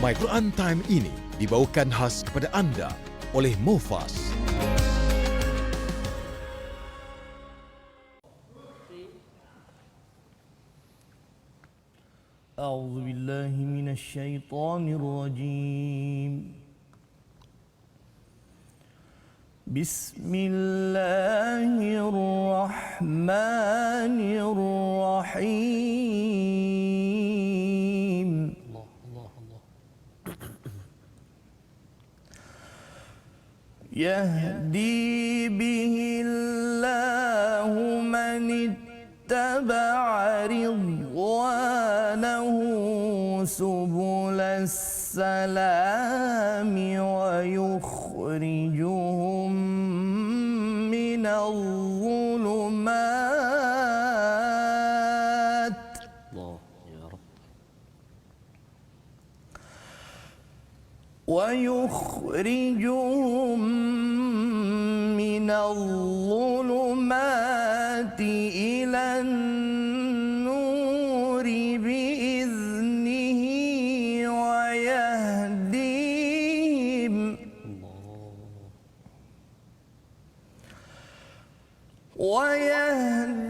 My Quran Time ini dibawakan khas kepada anda oleh Mufas. أعوذ بالله من الشيطان الرجيم بسم الله الرحمن الرحيم يهدي به الله من اتبع رضوانه سبل السلام ويخرجهم من الظلمات ويخرجهم من الظلمات إلى النور بإذنه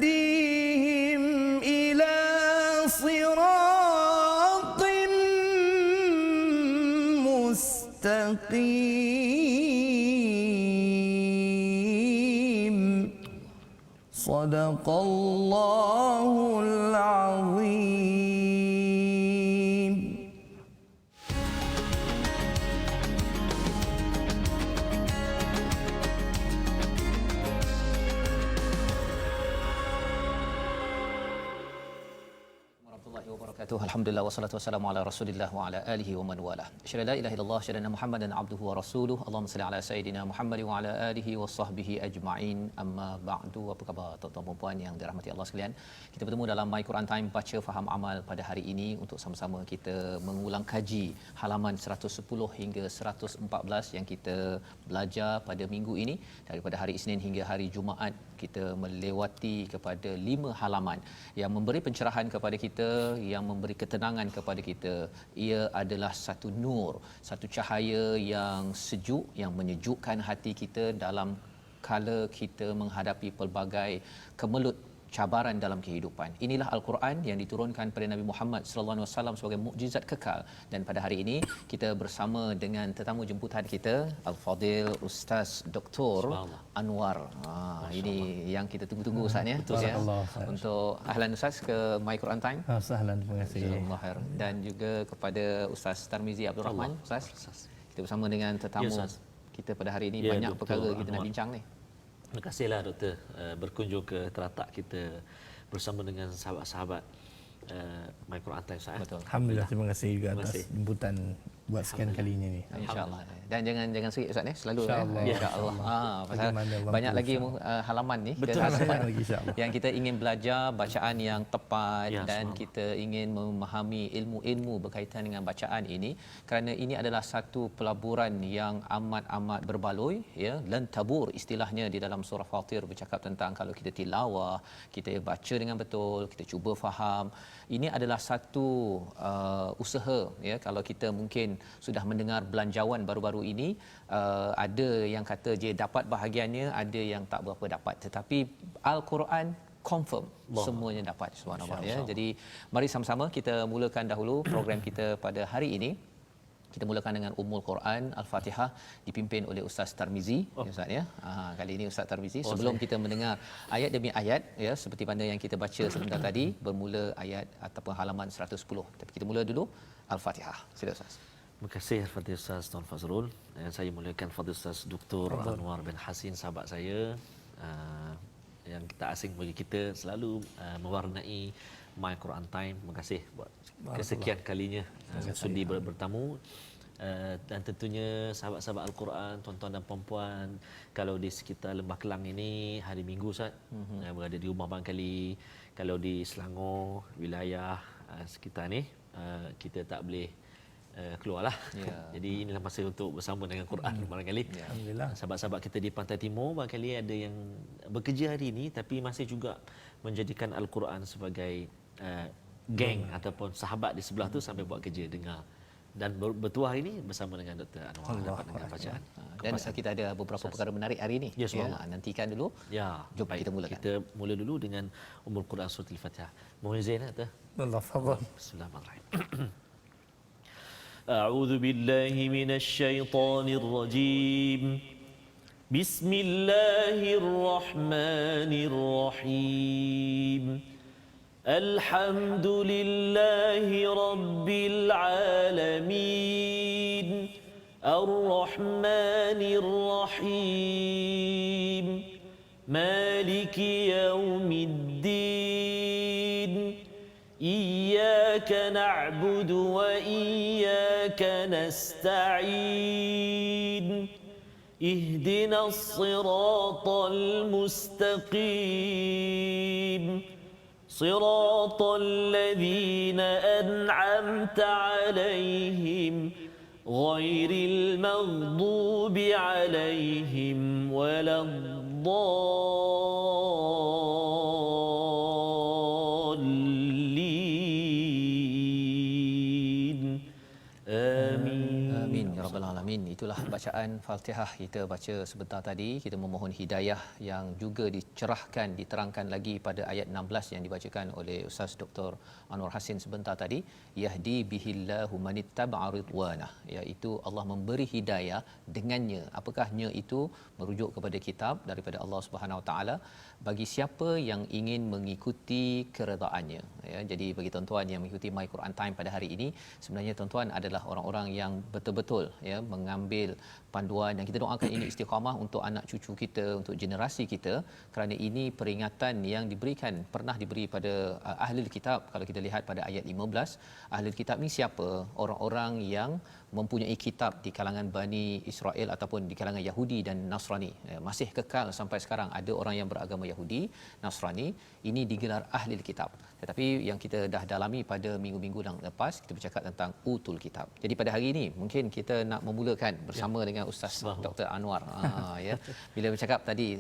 ويهديهم إلى صراط مستقيم صدق الله العظيم. Alhamdulillah wassalatu wassalamu ala Rasulillah wa ala alihi wa man walah. Asyhadu la ilaha illallah asyhadu anna Muhammadan abduhu wa rasuluh. Allahumma salli ala sayidina Muhammad wa ala alihi wa sahbihi ajma'in. Amma ba'du. Apa khabar tuan-tuan dan puan yang dirahmati Allah sekalian? Kita bertemu dalam My Quran Time baca faham amal pada hari ini untuk sama-sama kita mengulang kaji halaman 110 hingga 114 yang kita belajar pada minggu ini daripada hari Isnin hingga hari Jumaat. Kita melewati kepada 5 halaman yang memberi pencerahan kepada kita, yang memberi ketenangan kepada kita. Ia adalah satu nur, satu cahaya yang sejuk, yang menyejukkan hati kita dalam kala kita menghadapi pelbagai kemelut cabaran dalam kehidupan. Inilah Al-Quran yang diturunkan pada Nabi Muhammad sallallahu alaihi wasallam sebagai mukjizat kekal. Dan pada hari ini kita bersama dengan tetamu jemputan kita, Al-Fadil Ustaz Dr. Anwar. Ini yang kita tunggu-tunggu Ustaz ya. Betul ya. Untuk ahlan Ustaz ke My Quran Time. Sahlan, terima kasih. Dan juga kepada Ustaz Tarmizi Abdul Rahman. Ustaz, kita bersama dengan tetamu kita pada hari ini, banyak perkara kita nak bincang ni. Terima kasihlah Doktor berkunjung ke teratak kita bersama dengan sahabat-sahabat My Quran Time Ustaz. Betul. Alhamdulillah, terima kasih juga atas jemputan buat sekian kalinya ni. InsyaAllah. Dan jangan sikit Ustaz ni, selalu InsyaAllah. InsyaAllah. Pasal banyak lagi halaman ni Betul, yang kita ingin belajar bacaan yang tepat dan kita ingin memahami ilmu-ilmu berkaitan dengan bacaan ini, kerana ini adalah satu pelaburan yang amat-amat berbaloi ya. Lan tabur istilahnya di dalam surah Fatir bercakap tentang kalau kita tilawah, kita baca dengan betul, kita cuba faham. Ini adalah satu usaha ya. Kalau kita mungkin sudah mendengar belanjawan baru-baru ini, ada yang kata dia dapat bahagiannya, ada yang tak berapa dapat, tetapi Al-Quran confirm semuanya dapat, subhanallah ya. Jadi mari sama-sama kita mulakan dahulu program kita pada hari ini. Kita mulakan dengan Ummul Quran Al-Fatihah dipimpin oleh Ustaz Tarmizi ya Ustaz ya. Kali ini Ustaz Tarmizi, sebelum kita mendengar ayat demi ayat ya, seperti mana yang kita baca sebentar tadi, bermula ayat ataupun halaman 110. Tapi kita mula dulu Al-Fatihah. Sila Ustaz. Terima kasih Fadil Ustaz Tuan Fazrul. Saya mulakan Fadil Ustaz Dr. Anwar bin Hasin, sahabat saya yang tak asing bagi kita, selalu mewarnai My Quran Time. Terima kasih buat kesekian kalinya sudi bertamu. Dan tentunya sahabat-sahabat Al-Quran, tuan-tuan dan puan-puan, kalau di sekitar Lembah Kelang ini hari Minggu Ustaz, berada di rumah barangkali, kalau di Selangor wilayah sekitar ni kita tak boleh keluarlah. Jadi inilah masa untuk bersama dengan Quran barangkali. Alhamdulillah. Sahabat-sahabat kita di Pantai Timur barangkali ada yang bekerja hari ini tapi masih juga menjadikan Al-Quran sebagai geng ataupun sahabat di sebelah tu sampai buat kerja dengar Dan bertuah ini bersama dengan Dr. Anwar dapat dengan bacaan. Dan kita ada beberapa perkara menarik hari ini. Ya, subhanallah. Nantikan dulu. Ya, Jom baik. kita mulakan. Kita mula dulu dengan Ummul Quran surah Al-Fatihah. Mohon izin Dr. Allah fadhal. Bismillahirrahmanirrahim. أعوذ بالله من الشيطان الرجيم بسم الله الرحمن الرحيم الحمد لله رب العالمين الرحمن الرحيم مالك يوم الدين إياك نعبد وإياك نستعين اهدنا الصراط المستقيم صراط الذين أنعمت عليهم غير المغضوب عليهم ولا الضالين آمين. Amin ya rabbal alamin. Itulah bacaan Fatihah kita baca sebentar tadi. Kita memohon hidayah yang juga dicerahkan, diterangkan lagi pada ayat 16 yang dibacakan oleh Ustaz Dr. Anwar Hassin sebentar tadi. Yahdi bihillahu manittaba'a ridwanah, iaitu Allah memberi hidayah dengannya. Apakah nya itu? Merujuk kepada kitab daripada Allah Subhanahu Wa Taala bagi siapa yang ingin mengikuti keredaannya. Ya, jadi bagi tuan-tuan yang mengikuti My Quran Time pada hari ini, sebenarnya tuan-tuan adalah orang-orang yang betul-betul ya mengambil panduan, dan kita doakan ini istiqamah untuk anak cucu kita, untuk generasi kita, kerana ini peringatan yang diberikan, pernah diberi pada ahli kitab. Kalau kita lihat pada ayat 15, ahli kitab ni siapa? Orang-orang yang mempunyai kitab di kalangan Bani Israel ataupun di kalangan Yahudi dan Nasrani. Masih kekal sampai sekarang ada orang yang beragama Yahudi, Nasrani, ini digelar ahli kitab. Tetapi yang kita dah dalami pada minggu-minggu yang lepas, kita bercakap tentang utul kitab. Jadi pada hari ini mungkin kita nak memulakan bersama dengan Ustaz Dr. Anwar. Ya. Bila bercakap tadi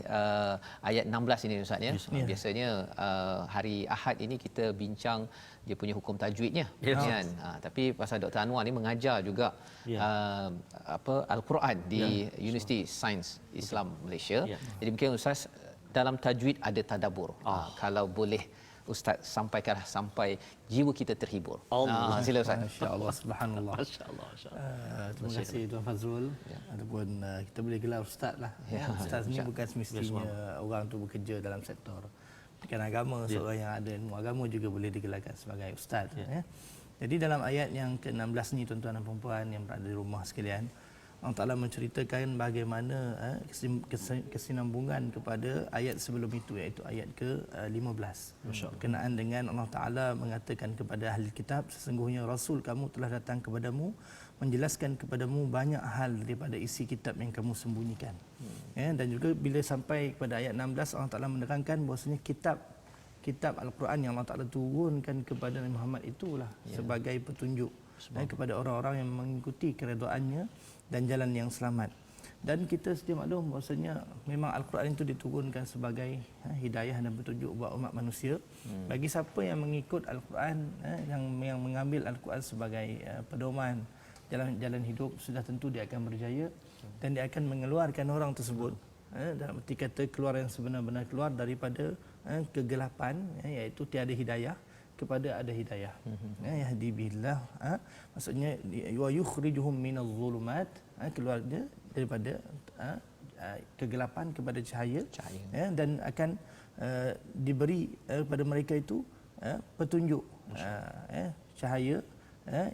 ayat 16 ini Ustaz ya. Biasanya hari Ahad ini kita bincang dia punya hukum tajwidnya, kan. Tapi pasal Dr. Anwar ni mengajar juga Al-Quran di Universiti Sains Islam Malaysia. Jadi mungkin Ustaz dalam tajwid ada tadabbur. Kalau boleh Ustaz sampaikanlah sampai jiwa kita terhibur. Sila Ustaz. Masya-Allah, subhanallah. Masya-Allah. Terima kasih Tuan Fazrul. Ataupun kita boleh gelar ustaz lah. Ustaz ni bukan semestinya orang tu bekerja dalam sektor pendidikan agama. Seorang yang ada ilmu agama juga boleh digelarkan sebagai ustaz. Jadi dalam ayat yang ke-16 ni tuan-tuan dan puan-puan yang berada di rumah sekalian, Allah Ta'ala menceritakan bagaimana kesinambungan kepada ayat sebelum itu, iaitu ayat ke-15. Berkenaan dengan Allah Ta'ala mengatakan kepada ahli kitab, sesungguhnya Rasul kamu telah datang kepadamu, menjelaskan kepadamu banyak hal daripada isi kitab yang kamu sembunyikan. Dan juga bila sampai kepada ayat 16, Allah Ta'ala menerangkan bahawasanya kitab Al-Quran yang Allah Ta'ala turunkan kepada Nabi Muhammad itulah sebagai petunjuk kepada orang-orang yang mengikuti keredaannya dan jalan yang selamat. Dan kita sedia maklum bahawasanya memang Al-Quran itu diturunkan sebagai hidayah dan petunjuk buat umat manusia. Bagi siapa yang mengikut Al-Quran, yang mengambil Al-Quran sebagai pedoman jalan hidup, sudah tentu dia akan berjaya dan dia akan mengeluarkan orang tersebut dalam arti kata keluar yang sebenar-benar keluar daripada kegelapan, iaitu tiada hidayah kepada ada hidayah. Yahdi billah, maksudnya wa yukhrijuhum minadh dhulumat, keluarnya daripada kegelapan kepada cahaya. Dan akan diberi kepada mereka itu petunjuk, cahaya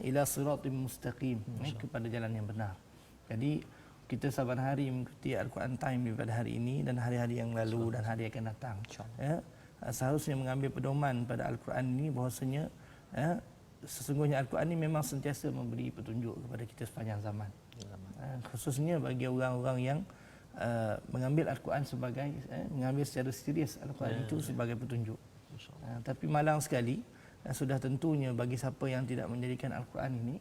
ila siratim mustaqim, kepada jalan yang benar. Jadi kita saban hari mengikuti Al-Quran Time pada hari ini dan hari-hari yang lalu dan hari akan datang. Seharusnya mengambil pedoman pada Al-Quran ini bahawasanya sesungguhnya Al-Quran ini memang sentiasa memberi petunjuk kepada kita sepanjang zaman. Khususnya bagi orang-orang yang mengambil Al-Quran sebagai mengambil secara serius Al-Quran itu sebagai petunjuk. Tapi malang sekali, sudah tentunya bagi siapa yang tidak menjadikan Al-Quran ini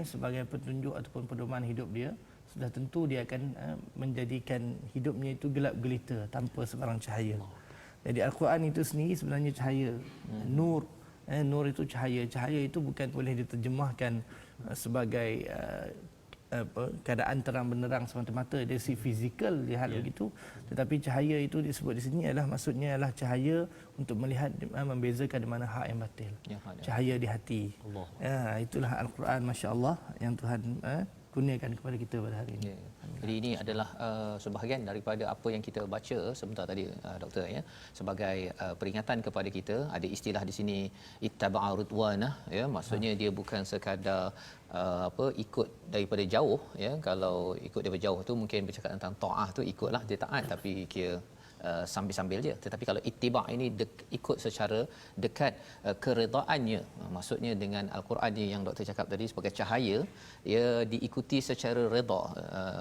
sebagai petunjuk ataupun pedoman hidup dia, sudah tentu dia akan menjadikan hidupnya itu gelap gelita tanpa sebarang cahaya. Jadi Al-Quran itu sendiri sebenarnya cahaya, nur Nur itu cahaya. Cahaya itu bukan boleh diterjemahkan sebagai keadaan terang benderang semata-mata dari si fizikal lihat begitu, tetapi cahaya itu disebut di sini adalah maksudnya adalah cahaya untuk melihat membezakan di mana hak yang batil. Cahaya di hati. Itulah Al-Quran, masya-Allah, yang Tuhan kurniakan kepada kita pada hari ini. Jadi ini adalah sebahagian daripada apa yang kita baca sebentar tadi, doktor, ya, sebagai peringatan kepada kita. Ada istilah di sini ittaba'a ridwanah, ya, maksudnya dia bukan sekadar ikut daripada jauh, ya. Kalau ikut daripada jauh tu mungkin bercakap tentang taat tu, ikutlah dia taat tapi kira sambil-sambil je. Tetapi kalau ittiba' ini ikut secara dekat keredaannya, maksudnya dengan Al-Quran ni yang doktor cakap tadi sebagai cahaya, ia diikuti secara redha,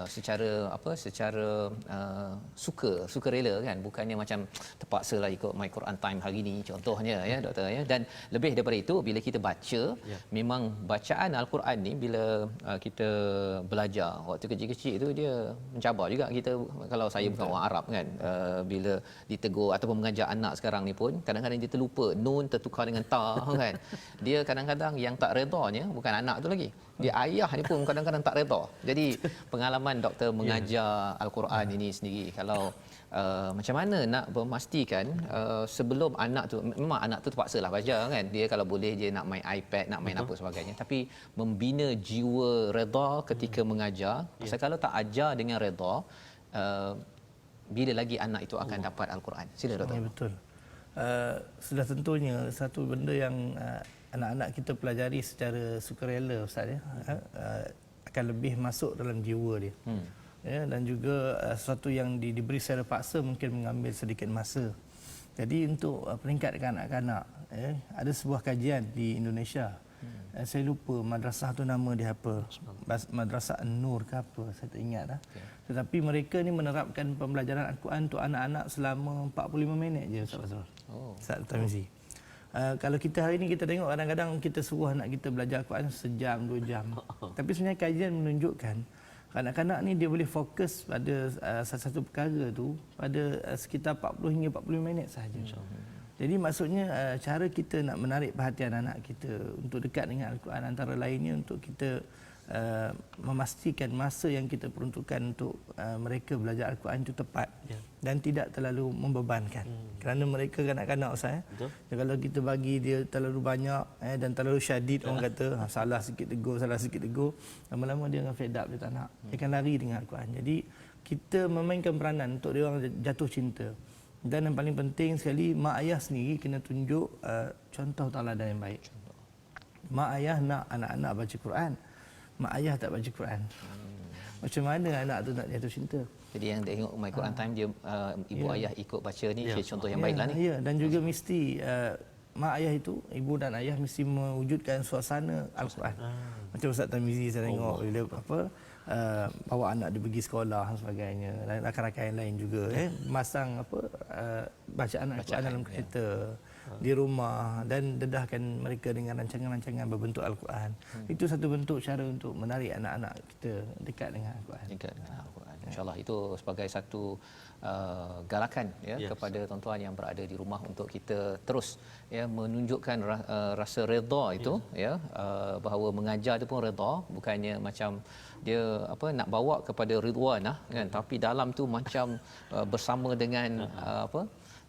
secara sukarela, kan, bukannya macam terpaksalah ikut My Quran Time hari ni contohnya, ya doktor, ya. Dan lebih daripada itu, bila kita baca, memang bacaan Al-Quran ni bila kita belajar waktu kecil-kecil tu dia mencabar juga kita. Kalau saya bukan orang Arab, kan, bila ditegur ataupun mengajar anak sekarang ni pun kadang-kadang dia terlupa nun tertukar dengan ta, kan. Dia kadang-kadang yang tak redanya bukan anak tu lagi, dia ayah ni pun kadang-kadang tak reda. Jadi pengalaman doktor mengajar Al-Quran ini sendiri, kalau macam mana nak memastikan sebelum anak tu, memang anak tu terpaksalah baca, kan, dia kalau boleh dia nak main iPad, nak main apa sebagainya, tapi membina jiwa reda ketika mengajar. Pasal kalau tak ajar dengan reda, bila lagi anak itu akan dapat Al-Quran? Sila doktor. Ya, betul. Sudah tentunya satu benda yang anak-anak kita pelajari secara sukarela, Ustaz, ya, akan lebih masuk dalam jiwa dia. Ya, dan juga sesuatu yang diberi secara paksa mungkin mengambil sedikit masa. Jadi untuk peringkat kanak-kanak, ya, ada sebuah kajian di Indonesia. Saya lupa madrasah tu nama dia apa. Madrasah An-Nur ke apa, saya tak ingat dah. Tetapi mereka ni menerapkan pembelajaran Al-Quran untuk anak-anak selama 45 minit je, Ustaz Fazrul. Ustaz Tamizi. Kalau kita hari ni kita tengok kadang-kadang kita suruh anak kita belajar Al-Quran sejam, 2 jam. Tapi sebenarnya kajian menunjukkan kanak-kanak ni dia boleh fokus pada satu perkara tu pada sekitar 40 hingga 45 minit sahaja. Jadi maksudnya cara kita nak menarik perhatian anak kita untuk dekat dengan Al-Quran antara lainnya untuk kita memastikan masa yang kita peruntukkan untuk mereka belajar Al-Quran itu tepat dan tidak terlalu membebankan. Kerana mereka kanak-kanak, Ustaz, kalau kita bagi dia terlalu banyak dan terlalu syadid, orang kata salah sikit tegur, lama-lama dia akan fed up, dia tak nak, dia akan lari dengan Al-Quran. Jadi kita memainkan peranan untuk dia orang jatuh cinta. Dan yang paling penting sekali, mak ayah sendiri kena tunjuk contoh tauladan yang baik. Mak ayah nak anak-anak baca Quran, mak ayah tak baca Quran. Macam mana anak tu nak jatuh cinta? Jadi yang dia tengok My Quran Time, dia ibu ayah ikut baca ni, contoh yang baiklah ni. Ya, dan juga mesti mak ayah itu, ibu dan ayah mesti mewujudkan suasana Al-Quran. Macam Ustaz Tamizi saya tengok bila bawa anak dia pergi sekolah dan sebagainya, dan rakan-rakan yang lain juga masang bacaan Al-Quran dalam kereta, di rumah, dan dedahkan mereka dengan rancangan-rancangan berbentuk Al-Quran. Itu satu bentuk cara untuk menarik anak-anak kita dekat dengan Al-Quran. Dekat dengan Al-Quran. InsyaAllah itu sebagai satu galakan kepada tuan-tuan yang berada di rumah untuk kita terus menunjukkan rasa redha itu, bahawa mengajar itu pun redha, bukannya macam dia nak bawa kepada ridwanah, kan, tapi dalam tu macam bersama dengan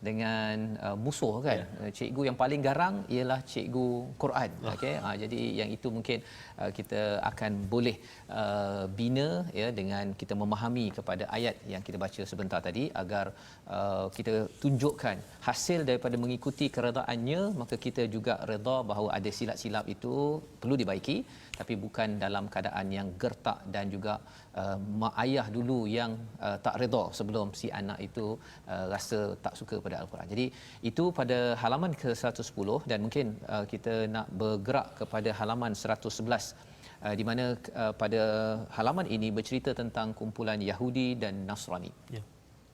dengan musuh, kan. Cikgu yang paling garang ialah cikgu Quran. Okey, jadi yang itu mungkin kita akan boleh bina dengan kita memahami kepada ayat yang kita baca sebentar tadi, agar kita tunjukkan hasil daripada mengikuti keredaannya, maka kita juga redha bahawa ada silap-silap itu perlu dibaiki, tapi bukan dalam keadaan yang gertak dan juga mak ayah dulu yang tak redha sebelum si anak itu rasa tak suka pada Al-Quran. Jadi itu pada halaman ke-110, dan mungkin kita nak bergerak kepada halaman 111, di mana pada halaman ini bercerita tentang kumpulan Yahudi dan Nasrani.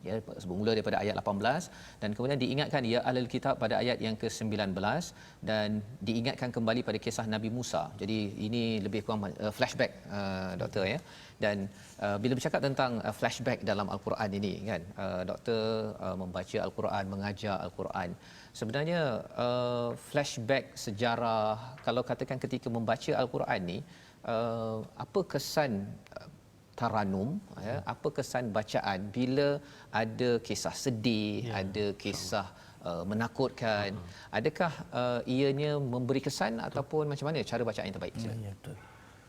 ya, bermula daripada ayat 18 dan kemudian diingatkan ya ahlul kitab pada ayat yang ke-19 dan diingatkan kembali pada kisah Nabi Musa. Jadi ini lebih kurang flashback doktor ya. Dan bila bercakap tentang flashback dalam al-Quran ini kan, doktor membaca al-Quran, mengajar al-Quran. Sebenarnya flashback sejarah, kalau katakan ketika membaca al-Quran ni, apa kesan taranum, ya, apa kesan bacaan bila ada kisah sedih, ada kisah menakutkan, adakah ianya memberi kesan ataupun macam mana cara bacaan yang terbaik? Ya, betul.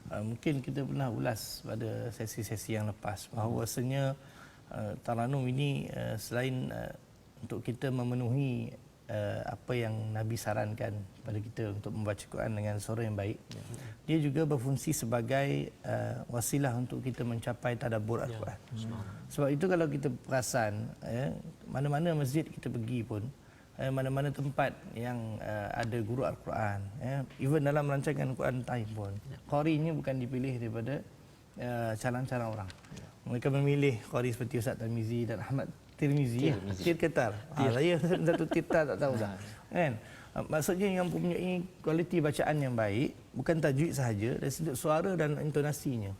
Mungkin kita pernah ulas pada sesi-sesi yang lepas bahawasanya taranum ini selain untuk kita memenuhi apa yang Nabi sarankan pada kita untuk membaca Quran dengan suara yang baik, dia juga berfungsi sebagai wasilah untuk kita mencapai tadabbur Al-Quran. Sebab itu kalau kita perasan, mana-mana masjid kita pergi pun, mana-mana tempat yang ada guru Al-Quran, even dalam rancangan Quran Time pun, qarinya bukan dipilih daripada calon-calon orang. Mereka memilih qari seperti Ustaz Tarmizi dan Ahmad Tirmizi, Tir Ketar. Saya satu Tirta tak tahu dah. Kan? Maksudnya yang mempunyai kualiti bacaan yang baik, bukan tajwid sahaja, dari sudut suara dan intonasinya.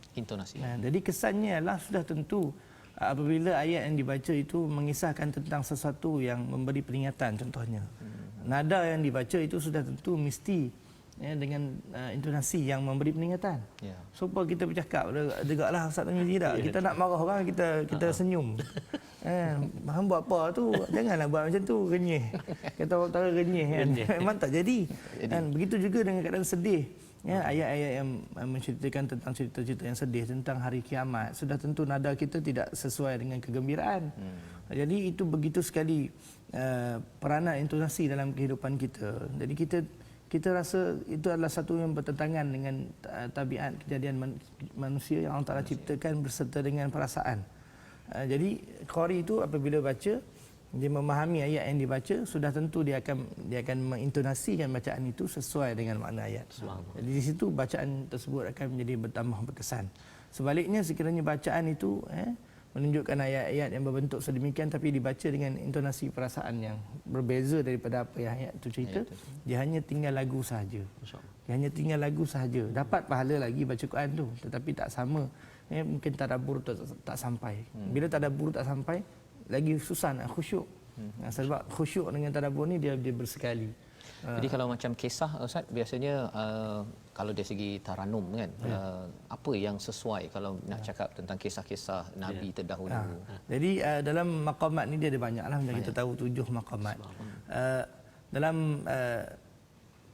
Jadi kesannya adalah sudah tentu apabila ayat yang dibaca itu mengisahkan tentang sesuatu yang memberi peringatan, contohnya. Nada yang dibaca itu sudah tentu mesti dengan intonasi yang memberi peringatan. Supaya kita bercakap, degaklah Ustaz Tarmizi tak? Kita nak marah orang, kita senyum. Faham buat apa tu? Janganlah buat macam tu, renyih. Kata orang utara renyih kan. Memang tak jadi. Dan begitu juga dengan keadaan sedih. Ayat-ayat yang menceritakan tentang cerita-cerita yang sedih tentang hari kiamat, sudah tentu nada kita tidak sesuai dengan kegembiraan. Jadi itu begitu sekali peranan intonasi dalam kehidupan kita. Jadi kita rasa itu adalah satu yang bertentangan dengan tabiat kejadian manusia yang Allah Ta'ala ciptakan berserta dengan perasaan. Jadi qari itu apabila baca, dia memahami ayat yang dibaca, sudah tentu dia akan mengintonasikan bacaan itu sesuai dengan makna ayat. Jadi di situ bacaan tersebut akan menjadi bertambah berkesan. Sebaliknya sekiranya bacaan itu menunjukkan ayat-ayat yang berbentuk sedemikian tapi dibaca dengan intonasi perasaan yang berbeza daripada apa yang ayat itu cerita, dia hanya tinggal lagu sahaja. Dia hanya tinggal lagu sahaja. Dapat pahala lagi baca Quran tu, tetapi tak sama. Mungkin tadabbur tak sampai. Bila tadabbur tak sampai, lagi susah nak khusyuk. Sebab khusyuk dengan tadabbur ni dia bersekali. Jadi kalau macam kisah Ustaz, biasanya kalau dari segi taranum kan, apa yang sesuai kalau nak cakap tentang kisah-kisah Nabi terdahulu? Jadi dalam maqamat ni dia ada banyaklah, macam kita tahu 7 maqamat. Dalam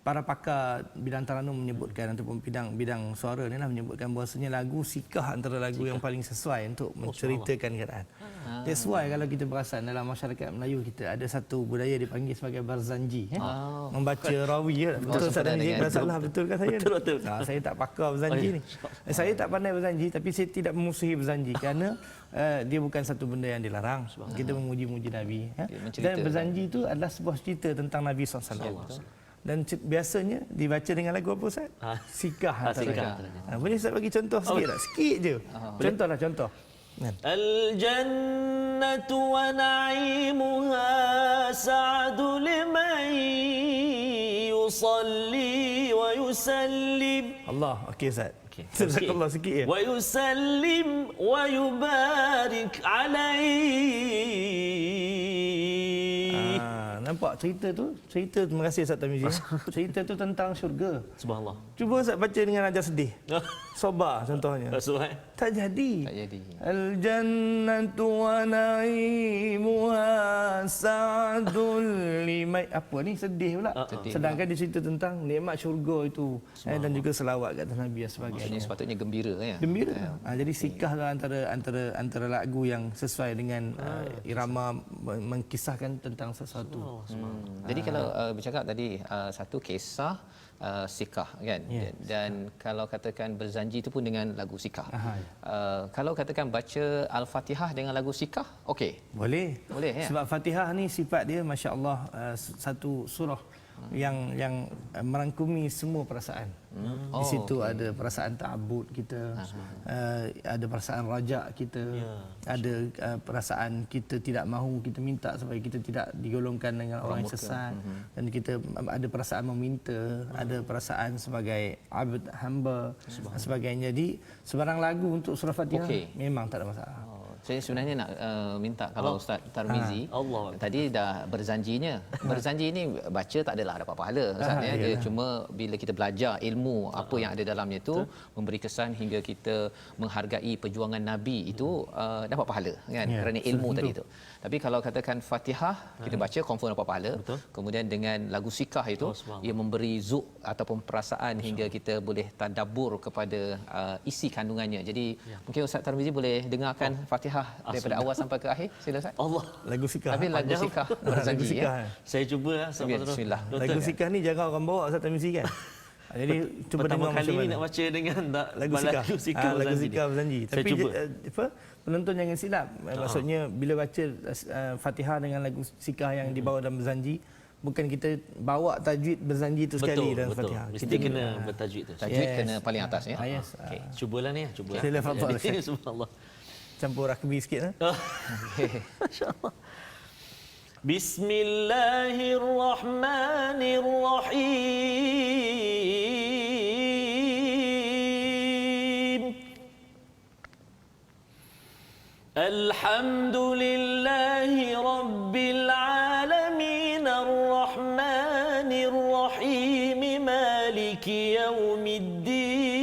para pakar bidang taranum menyebutkan ataupun bidang suara ni lah menyebutkan bahawasanya lagu sikah antara lagu yang paling sesuai untuk menceritakan keadaan. That's why kalau kita perasan dalam masyarakat Melayu kita ada satu budaya dipanggil sebagai barzanji, membaca rawi. Betul Ustaz Tarmizi, salah betul kan saya? Betul. Saya tak pakar barzanji ni. Saya tak pandai barzanji, tapi saya tidak memusuhi barzanji kerana dia bukan satu benda yang dilarang. Kita memuji-muji Nabi. Dan barzanji itu adalah sebuah cerita tentang Nabi SAW. Dan biasanya dibaca dengan lagu apa Ustaz? Sikah. Boleh Ustaz bagi contoh sikit tak? Sikit je. Contoh. Al-jannatu wa na'imuha sa'adu liman yusalli wa yusallim. Allah, okey Ustaz. Jazakallah sikit ya. Wa yusallim wa yubarik alaihi. Nampak cerita tu? Terima kasih Ustaz Tarmizi. Cerita tu tentang syurga. Subhanallah. Cuba Ustaz baca dengan nada sedih. Sobar contohnya. Tak jadi. Al-jannatu wa na'imuha sa'dul limai. Apa ni sedih pula. Sedangkan dia cerita tentang nikmat syurga itu dan juga selawat kat Nabi dan sebagainya. Ini sepatutnya gembira ya. Gembira. Jadi sikahlah antara lagu yang sesuai dengan irama mengkisahkan tentang sesuatu. Jadi kalau bercakap tadi satu kisah sikah kan, dan kalau katakan berzanji itu pun dengan lagu sikah. Kalau katakan baca Al-Fatihah dengan lagu sikah, okey. Boleh ya. Sebab Fatihah ni sifat dia masya-Allah satu surah yang merangkumi semua perasaan. Di situ ada perasaan ta'abbud kita, ada perasaan rajak kita, ada perasaan kita tidak mahu, kita minta supaya kita tidak digolongkan dengan orang yang sesat, dan kita ada perasaan meminta, ada perasaan sebagai abd, hamba, sebagainya. Jadi sebarang lagu untuk surah Fatihah memang tak ada masalah. Saya sebenarnya nak minta kalau Ustaz Tarmizi tadi dah berzanjinya. Berzanji ini baca tak adalah dapat pahala Ustaz ya. Dia cuma bila kita belajar ilmu apa yang ada dalamnya itu memberi kesan hingga kita menghargai perjuangan Nabi itu dapat pahala kan kerana ilmu tadi itu. Tapi kalau katakan Fatihah kita baca confirm dapat pahala. Kemudian dengan lagu sikah itu ia memberi zuk ataupun perasaan hingga kita boleh tadabbur kepada isi kandungannya. Jadi mungkin Ustaz Tarmizi boleh dengarkan Fatihah daripada awal sampai ke akhir. Sila Ustaz. Allah, lagu sikah. Tapi lagu sikah berzanji ya. Saya cuba Bismillah. Lagu sikah ni jarang orang bawa Ustaz Tarmizi kan. Jadi cuba pertama dengar kali macam ni mana nak baca dengan lagu sikah. Lagu sikah berzanji. Saya Tapi cuba. Penonton jangan silap. Maksudnya bila baca Fatihah dengan lagu sikah yang dibawa dalam berzanji, bukan kita bawa tajwid berzanji itu sekali dalam Fatihah. Mesti Kita kena bertajwid tu. Tajwid kena paling atas ya. Okey. Cubalah ni, cuba. Sila, fadhal. Subhanallah. Campur rugby sikit. Masya-Allah. Bismillahirrahmanirrahim. Alhamdulillahi rabbil alamin arrahmanir rahim maliki yaumiddin.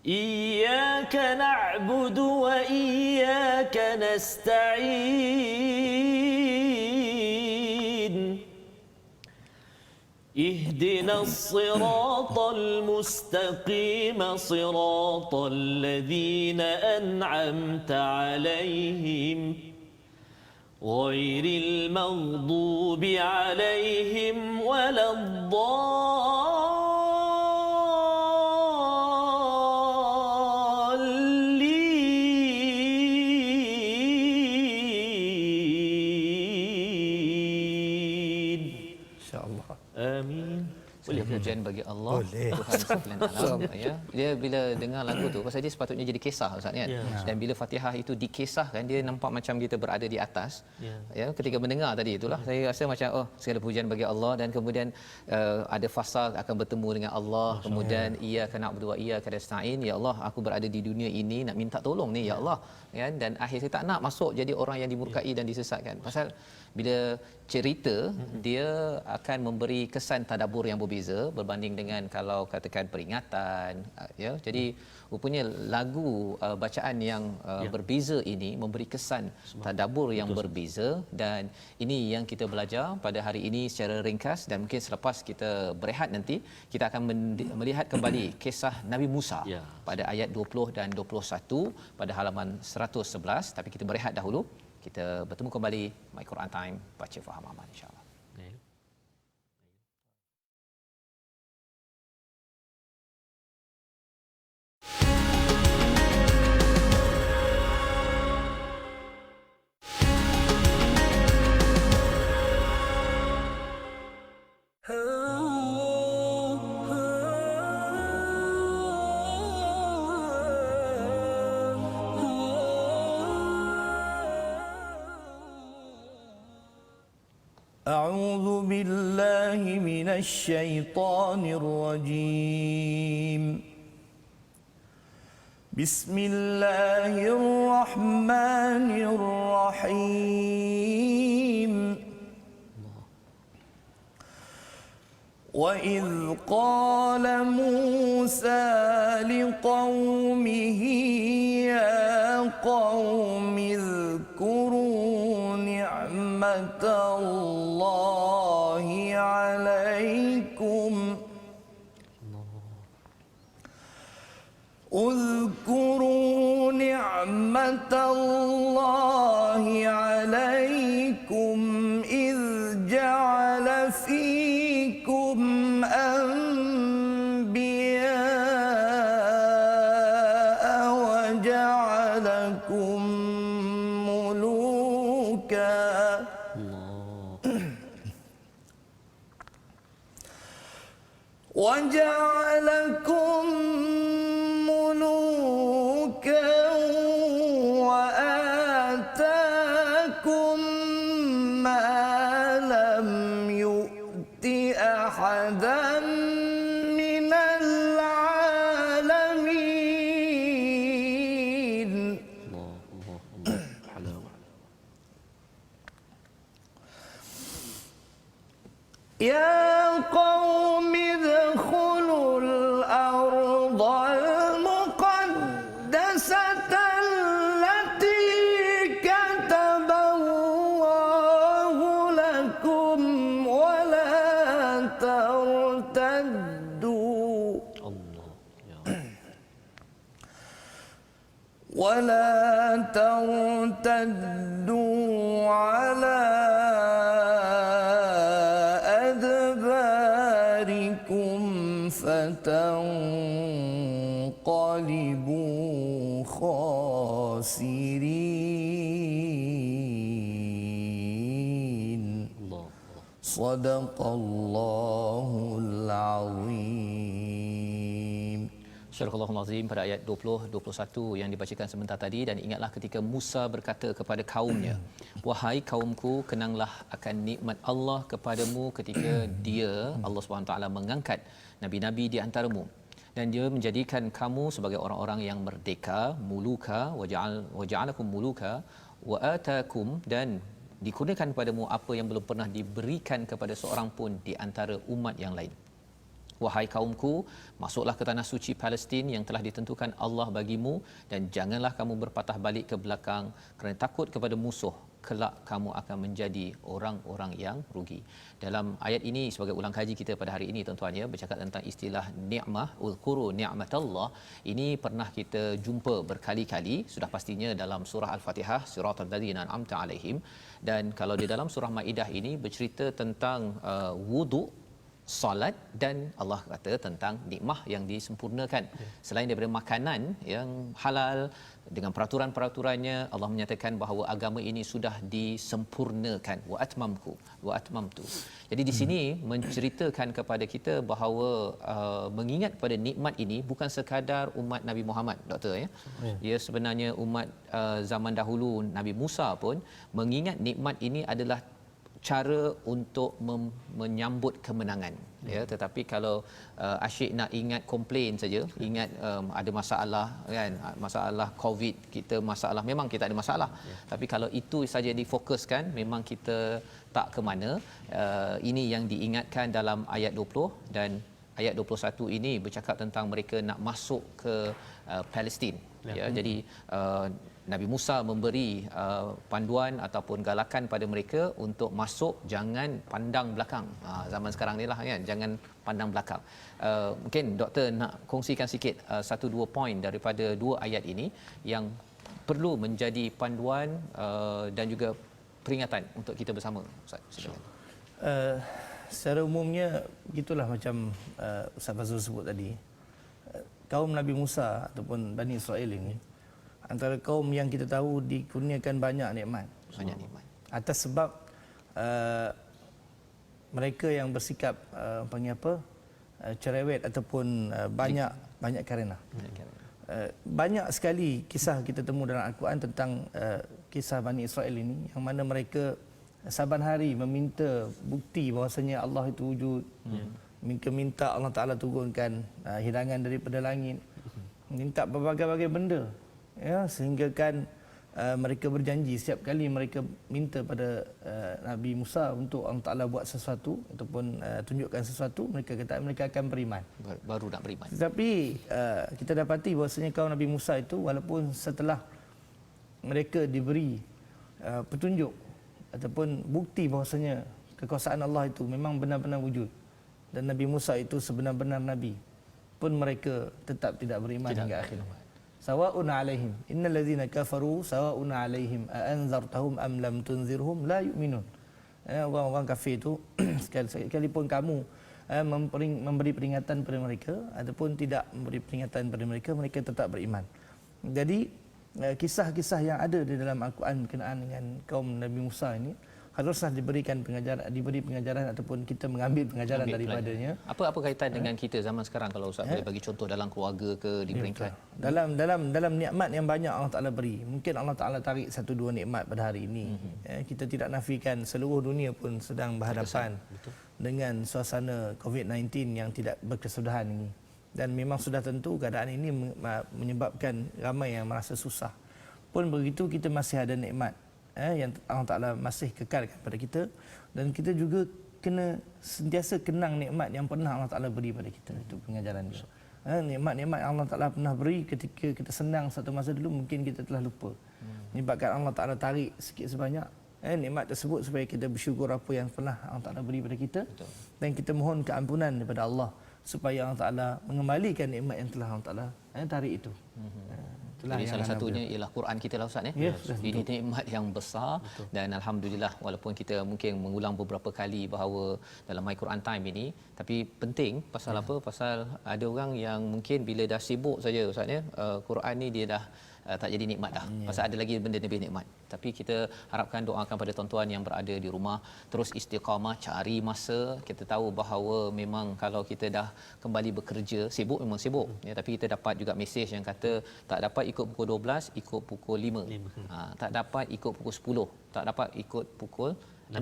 Iyyaka na'budu wa iyyaka nasta'in. اهدنا الصراط المستقيم صراط الذين أنعمت عليهم غير المغضوب عليهم ولا الضالين. Insya-Allah. Amin. Boleh pujian bagi Allah Boleh. Tuhan sekalian alam ya. Dia bila dengar lagu tu pasal dia sepatutnya jadi kisah Ustaz kan. Dan bila Fatihah itu dikisahkan dia nampak macam kita berada di atas. Ya ketika mendengar tadi itulah saya rasa macam segala pujian bagi Allah dan kemudian ada fasa akan bertemu dengan Allah, kemudian iyyaka na'budu wa iyyaka nasta'in. Ya Allah aku berada di dunia ini nak minta tolong ni ya Allah kan, dan akhir saya tak nak masuk jadi orang yang dimurkai dan disesatkan. Pasal bila cerita dia akan memberi kesan tadabbur yang berbeza berbanding dengan kalau katakan peringatan ya. Jadi rupanya lagu bacaan yang berbeza ini memberi kesan tadabbur yang berbeza, dan ini yang kita belajar pada hari ini secara ringkas, dan mungkin selepas kita berehat nanti kita akan melihat kembali kisah Nabi Musa pada ayat 20 dan 21 pada halaman 111. Tapi kita berehat dahulu. Kita bertemu kembali My Quran Time, baca faham aman insya-Allah. أعوذ بالله من الشيطان الرجيم. بسم الله الرحمن الرحيم. وإذ قال موسى لقومه يا قوم اذكروا نعمة الله عليكم اذكروا نعمة الله عليكم إذ جعل فيكم أنبياء وجعلكم وجعلكم ملوكا وآتاكم ما لم يؤت أحدا من العالمين. الله الله الله حلاوة. يا قوم ادخلوا الأرض المقدسة التي كتب الله لكم ولا ترتدوا الله يا على أدباركم فتنقلبوا خاسرين. الله صدق الله العظيم. Surah Al-Azim pada ayat 20-21 yang dibacakan sebentar tadi. Dan ingatlah ketika Musa berkata kepada kaumnya, wahai kaumku, kenanglah akan nikmat Allah kepadamu ketika dia Allah SWT mengangkat nabi-nabi di antaramu dan dia menjadikan kamu sebagai orang-orang yang merdeka, muluka, waja'alakum muluka wa atakum, dan dikurniakan kepadamu apa yang belum pernah diberikan kepada seorang pun di antara umat yang lain. Wahai kaumku, masuklah ke tanah suci Palestin yang telah ditentukan Allah bagimu dan janganlah kamu berpatah balik ke belakang kerana takut kepada musuh. Kelak kamu akan menjadi orang-orang yang rugi. Dalam ayat ini sebagai ulang kaji kita pada hari ini tuan-tuan ya, bercakap tentang istilah ni'mah, uzkuru ni'matallah. Ini pernah kita jumpa berkali-kali, sudah pastinya dalam surah Al-Fatihah, siratal ladzina an'amta alaihim, dan kalau di dalam surah Maidah ini bercerita tentang wudu, solat, dan Allah kata tentang nikmah yang disempurnakan. Selain daripada makanan yang halal dengan peraturan-peraturannya, Allah menyatakan bahawa agama ini sudah disempurnakan. Wa atmamtu. Jadi di sini menceritakan kepada kita bahawa mengingat pada nikmat ini bukan sekadar umat Nabi Muhammad, doktor ya. Ya, sebenarnya umat zaman dahulu Nabi Musa pun mengingat nikmat ini adalah cara untuk menyambut kemenangan ya. Tetapi kalau asyik nak ingat komplain saja, ingat ada masalah kan, masalah COVID, kita masalah, memang kita ada masalah tapi kalau itu saja difokuskan memang kita tak ke mana. Ini yang diingatkan dalam ayat 20 dan ayat 21 ini bercakap tentang mereka nak masuk ke Palestin ya. Jadi Nabi Musa memberi panduan ataupun galakan pada mereka untuk masuk, jangan pandang belakang. Zaman sekarang ni lah kan, jangan pandang belakang. Mungkin doktor nak kongsikan sikit satu dua poin daripada dua ayat ini yang perlu menjadi panduan dan juga peringatan untuk kita bersama. Ustaz, silakan. Secara umumnya begitulah macam Ustaz Fazrul sebut tadi. Kaum Nabi Musa ataupun Bani Israel ini antara kaum yang kita tahu dikurniakan banyak nikmat. Atas sebab mereka yang bersikap panggil apa? Cerewet ataupun banyak karena. Banyak sekali kisah kita temu dalam Al-Quran tentang kisah Bani Israel ini yang mana mereka saban hari meminta bukti bahawasanya Allah itu wujud. Minta Allah Ta'ala turunkan hidangan daripada langit. Minta berbagai-bagai benda. Ya, sehingga kan mereka berjanji setiap kali mereka minta pada Nabi Musa untuk Allah Ta'ala buat sesuatu ataupun tunjukkan sesuatu, mereka kata mereka akan beriman. Baru nak beriman. Tetapi kita dapati bahawasanya kaum Nabi Musa itu walaupun setelah mereka diberi petunjuk ataupun bukti bahawasanya kekuasaan Allah itu memang benar-benar wujud dan Nabi Musa itu sebenar-benar Nabi, pun mereka tetap tidak beriman hingga akhir. Sawa'un 'alaihim innal ladzina kafaru sawa'un 'alaihim a anzartahum am lam tunzirhum la yu'minun. Orang-orang kafir itu sekalipun kamu memberi peringatan pada mereka ataupun tidak memberi peringatan pada mereka, mereka tetap beriman. Jadi kisah-kisah yang ada di dalam Al-Quran berkenaan dengan kaum Nabi Musa ini haruslah diberi pengajaran ataupun kita mengambil pengajaran daripadanya. Apa kaitan dengan kita zaman sekarang, kalau Ustaz boleh bagi contoh dalam keluarga ke di peringkat dalam nikmat yang banyak Allah Taala beri. Mungkin Allah Taala tarik 1-2 nikmat pada hari ini. Kita tidak nafikan seluruh dunia pun sedang berhadapan dengan suasana COVID-19 yang tidak berkesudahan ini. Dan memang sudah tentu keadaan ini menyebabkan ramai yang merasa susah. Pun begitu, kita masih ada nikmat yang Allah Ta'ala masih kekalkan pada kita, dan kita juga kena sentiasa kenang nikmat yang pernah Allah Ta'ala beri pada kita. Itu pengajaran dia. Nikmat-nikmat yang Allah Ta'ala pernah beri ketika kita senang satu masa dulu, mungkin kita telah lupa. Menyebabkan Allah Ta'ala tarik sikit sebanyak nikmat tersebut supaya kita bersyukur apa yang pernah Allah Ta'ala beri pada kita. Betul. Dan kita mohon keampunan daripada Allah supaya Allah Ta'ala mengembalikan nikmat yang telah Allah Ta'ala tarik itu. Jadi salah satunya ialah Quran kita lah Ustaz ya. Ini nikmat yang besar. Betul. Dan alhamdulillah, walaupun kita mungkin mengulang beberapa kali bahawa dalam My Quran Time ini, tapi penting pasal apa? Pasal ada orang yang mungkin bila dah sibuk saja Ustaz ya, Quran ni dia dah tak jadi nikmat dah. Pasal ada lagi benda lebih nikmat. Tapi kita harapkan, doakan pada tuan-tuan yang berada di rumah terus istiqamah, cari masa. Kita tahu bahawa memang kalau kita dah kembali bekerja, sibuk memang sibuk ya, tapi kita dapat juga mesej yang kata tak dapat ikut pukul 12, ikut pukul 5. Tak dapat ikut pukul 10, tak dapat ikut pukul 6.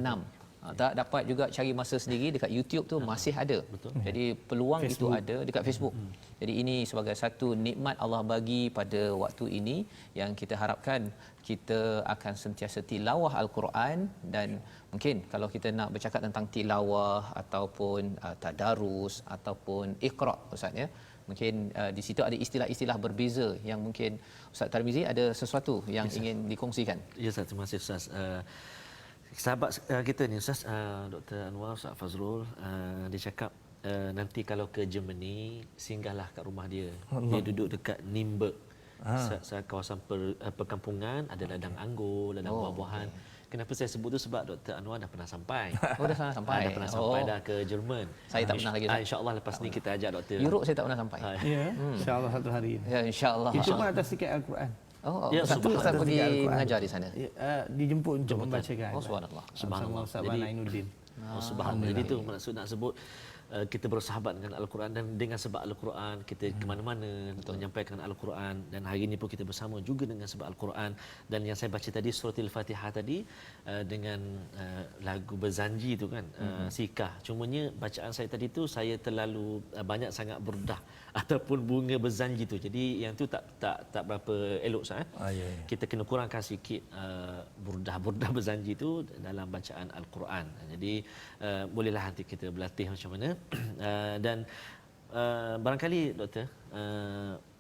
Tak dapat juga cari masa sendiri dekat YouTube tu masih ada. Betul. Jadi peluang Facebook itu ada dekat Facebook. Jadi ini sebagai satu nikmat Allah bagi pada waktu ini yang kita harapkan kita akan sentiasa tilawah Al-Quran. Dan mungkin kalau kita nak bercakap tentang tilawah ataupun tadarus ataupun iqra' Ustaz ya, mungkin di situ ada istilah-istilah berbeza yang mungkin Ustaz Tarmizi ada sesuatu yang ingin dikongsikan. Ya Ustaz, terima kasih Ustaz. Sahabat kita ni Ustaz, Dr. Anwar, Ustaz Fazrul, dia cakap nanti kalau ke Germany, singgahlah kat rumah dia. Dia duduk dekat Nürnberg. Kawasan perkampungan, ada ladang anggur, ladang buah-buahan. Kenapa saya sebut tu sebab Dr. Anwar dah pernah sampai. Dah sampai. Dah pernah sampai dah ke Jerman. Saya tak pernah lagi. InsyaAllah lepas ni kita ajak Dr. Europe saya tak pernah sampai. Ya, insya-Allah satu hari. Ya, insya-Allah. Itu pun atas tiket Al-Quran. Ya, Ustaz pergi mengajar di sana. Dijemput untuk membacakan. Subhanallah. Subhanallah. Jadi Ainuddin. Subhanallah. Jadi itu maksud nak sebut kita bersahabat dengan Al-Quran, dan dengan sebab Al-Quran kita ke mana-mana untuk menyampaikan Al-Quran. Dan hari ini pun kita bersama juga dengan sebab Al-Quran. Dan yang saya baca tadi surah Al-Fatihah tadi dengan lagu berzanji tu kan, sikah. Cumanya bacaan saya tadi tu saya terlalu banyak sangat burdah ataupun bunga berzanji tu. Jadi yang tu tak berapa elok sah. Kita kena kurangkan sikit burdah berzanji tu dalam bacaan Al-Quran. Jadi bolehlah nanti kita berlatih macam mana. Dan barangkali Doktor,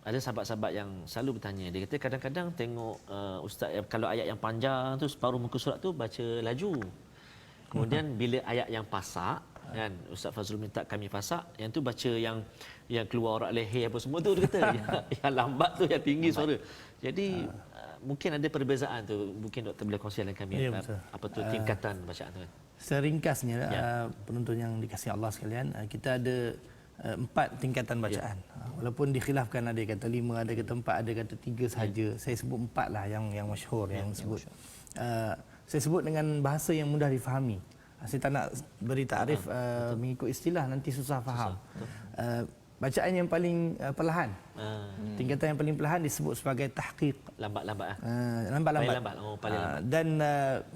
ada sahabat-sahabat yang selalu bertanya, dia kata kadang-kadang tengok ustaz kalau ayat yang panjang tu separuh muka surat tu baca laju, kemudian bila ayat yang pasak kan, Ustaz Fazrul minta kami pasak, yang tu baca yang keluar orak leher apa semua tu, dia kata yang lambat tu, yang tinggi suara. Jadi mungkin ada perbezaan tu, mungkin Doktor boleh kongsi dengan kami apa tu tingkatan bacaan tu kan. Seringkasnya penonton yang dikasihi Allah sekalian, kita ada 4 tingkatan bacaan. Walaupun dikhilafkan, ada kata 5, ada kata 4, ada kata 3 sahaja. Saya sebut 4 lah yang masyhur, yang sebut. Saya sebut dengan bahasa yang mudah difahami. Saya tak nak beri takrif mengikut istilah, nanti susah faham. Bacaan yang paling perlahan, tingkatan yang paling perlahan disebut sebagai tahqiq. Lambat-lambat. Lambat-lambat. Paling lambat. Dan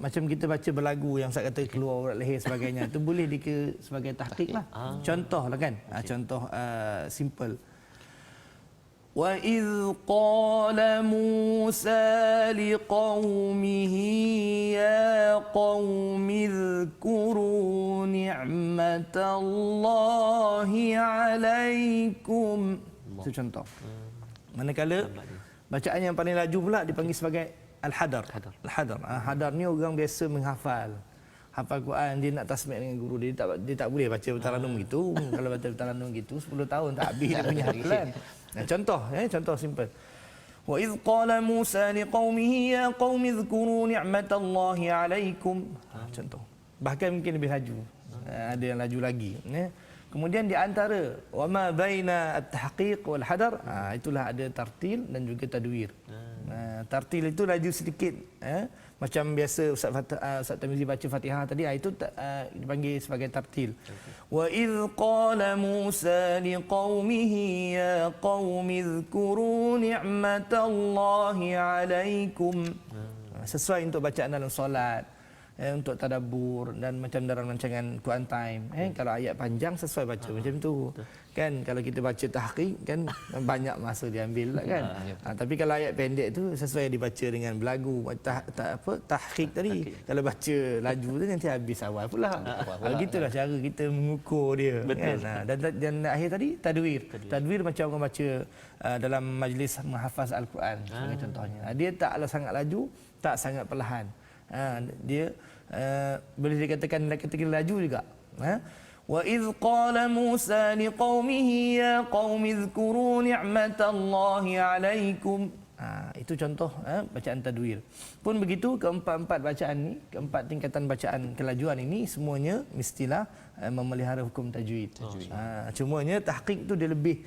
macam kita baca berlagu yang saya kata keluar urat leher sebagainya, itu boleh dikira sebagai tahqiq lah. Contoh lah kan. Contoh simple. وَإِذْ قَالَ مُوسَى لِقَوْمِهِ يَا قَوْمِ اذْكُرُوا نِعْمَةَ اللَّهِ عَلَيْكُمْ. Itu contoh. Manakala bacaan yang paling laju pula dipanggil sebagai Al-Hadar. Hadar ni orang biasa menghafal. Hafal Quran, dia nak tasbih dengan guru dia, tak boleh baca Taranum gitu. Kalau baca Taranum gitu 10 tahun tak habis dia punya hafalan. Contoh simple. Wa idh qala Musa liqaumihi ya qaumi dhkuru ni'matallahi 'alaikum. Contoh. Bahkan mungkin lebih laju. Ada yang laju lagi. Kemudian di antara wa ma baina at-tahqiq wal hadar, itulah ada tartil dan juga tadwir. Tartil itu laju sedikit, macam biasa Ustaz Tarmizi baca Fatihah tadi, itu dipanggil sebagai tartil. Wa idh qala Musa liqaumihi ya qaumi dhkuru ni'matallahi 'alaikum. Sesuai untuk bacaan dalam solat, untuk tadabbur dan macam dalam rancangan Quran Time. Kalau ayat panjang sesuai baca macam tu. Kan kalau kita baca tahqiq kan banyak masa diambil kan. Tapi kalau ayat pendek tu sesuai dibaca dengan berlagu tahqiq tadi. Kalau baca laju tu nanti habis awal pula. Gitulah cara kita mengukur dia. Betul. Kan? Dan akhir tadi tadwir. Tadwir macam orang baca dalam majlis menghafaz Al-Quran sebagai contohnya. Dia taklah sangat laju, tak sangat perlahan. Dia boleh dikatakan dalam kategori laju juga. Wa idh qala Musa liqaumihi ya qaumi dhkuru ni'matallahi 'alaikum. Itu contoh bacaan tadwir. Pun begitu keempat-empat bacaan ni, keempat tingkatan bacaan kelajuan ini semuanya mestilah memelihara hukum tajwid. Cumanya tahqiq tu dia lebih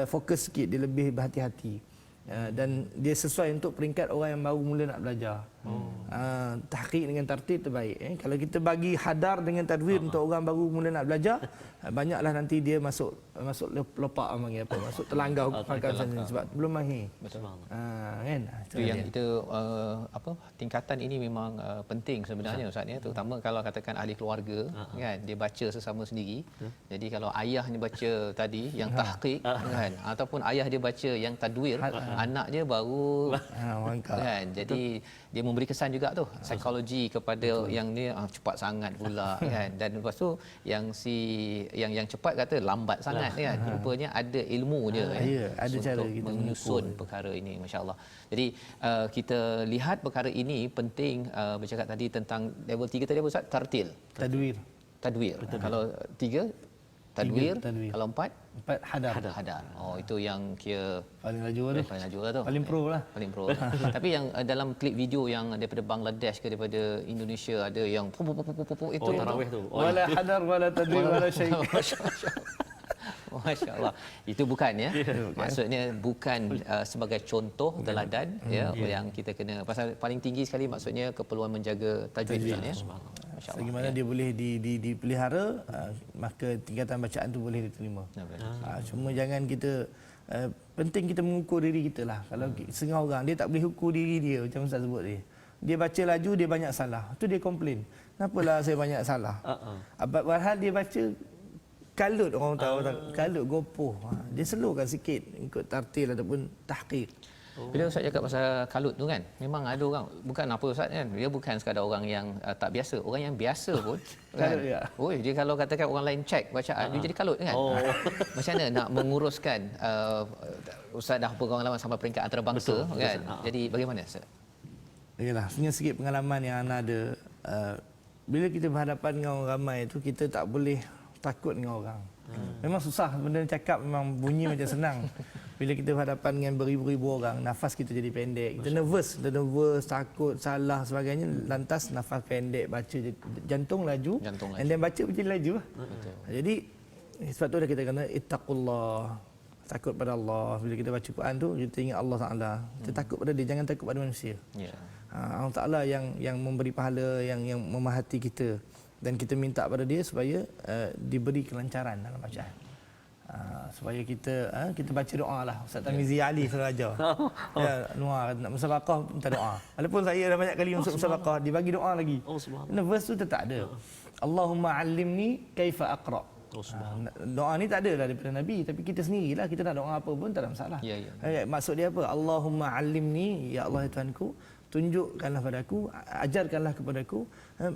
fokus sikit, dia lebih berhati-hati. Dan dia sesuai untuk peringkat orang yang baru mula nak belajar. Tahqiq dengan tartib terbaik. Kalau kita bagi hadar dengan tadwir untuk orang baru mula nak belajar, banyaklah nanti dia masuk lopak panggil apa, masuk terlanggar sebab belum mahir. Betul. Kan? Itu tingkatan ini memang penting sebenarnya Ustaz ya, terutama kalau katakan ahli keluarga kan, dia baca sesama sendiri. Jadi kalau ayahnya baca tadi yang tahqiq kan, ataupun ayah dia baca yang tadwir, anak dia baru kan. Jadi dia memberi kesan juga tu psikologi kepada yang ni cepat sangat pula kan, dan lepas tu yang cepat kata lambat sangat kan. Rupanya ada ilmu dia ada cara untuk kita menyusun perkara ini, masya-Allah. Jadi kita lihat perkara ini penting. Bercakap tadi tentang level 3 tadi apa Ustaz? Tadwir. Kalau 3 tadwir, kalau 4 hadar. Itu yang kira paling laju tu. Paling pro lah. Tapi yang dalam klip video yang daripada Bangladesh ke daripada Indonesia ada yang itu tarawih tu. Wala hadar wala tadwir wala syai'. Masya-Allah. Itu bukan ya. Maksudnya bukan sebagai contoh teladan yang kita kena, pasal paling tinggi sekali maksudnya keperluan menjaga tajwid ya. Masya-Allah. Bagaimana dia boleh dipelihara, maka tingkatan bacaan tu boleh diterima. Cuma jangan kita penting kita mengukur diri kita lah. Kalau setengah orang dia tak boleh ukur diri dia, macam Ustaz sebut dia. Dia baca laju, dia banyak salah. Tu dia komplain. Kenapalah saya banyak salah? Padahal dia baca kalut, orang tahu kalut gopoh. Dia slowkan sikit ikut tartil ataupun tahqiq. Bila Ustaz cakap pasal kalut tu kan, memang ada orang, bukan apa Ustaz kan, dia bukan sekadar orang yang tak biasa, orang yang biasa pun kan. Dia kalau katakan orang lain check bacaan dia jadi kalut kan. Macam mana nak menguruskan Ustaz dah pengalaman sampai peringkat antarabangsa kan. Jadi bagaimana Ustaz? Yalah, punya sikit pengalaman yang ana ada. Bila kita berhadapan dengan orang ramai tu, kita tak boleh takut dengan orang. Memang susah benda cakap, memang bunyi macam senang. Bila kita berhadapan dengan beribu-ribu orang, nafas kita jadi pendek. Kita nervous, takut, salah sebagainya, lantas nafas pendek, baca jantung laju. And then baca jadi laju. Jadi sebab tu dah kita kena ittaqullah. Takut pada Allah. Bila kita baca Quran tu, kita ingat Allah Taala. Kita takut pada dia, jangan takut pada manusia. Allah Taala yang memberi pahala, yang memahati kita. Dan kita minta pada dia supaya diberi kelancaran dalam bacaan. Supaya kita baca doa lah. Ustaz Tarmizi Ali selalu ajar. Nuar nak musabaqah minta doa. Walaupun saya dah banyak kali masuk musabaqah, dibagi doa lagi. Verse tu tetap ada. Allahumma 'allimni kaifa aqra. Doa ni tak ada lah daripada Nabi, tapi kita sendirilah, kita nak doa apa pun tak ada masalah. Maksud dia apa? Allahumma 'allimni, ya Allah Tuhanku, tunjukkanlah padaku, ajarkanlah kepadaku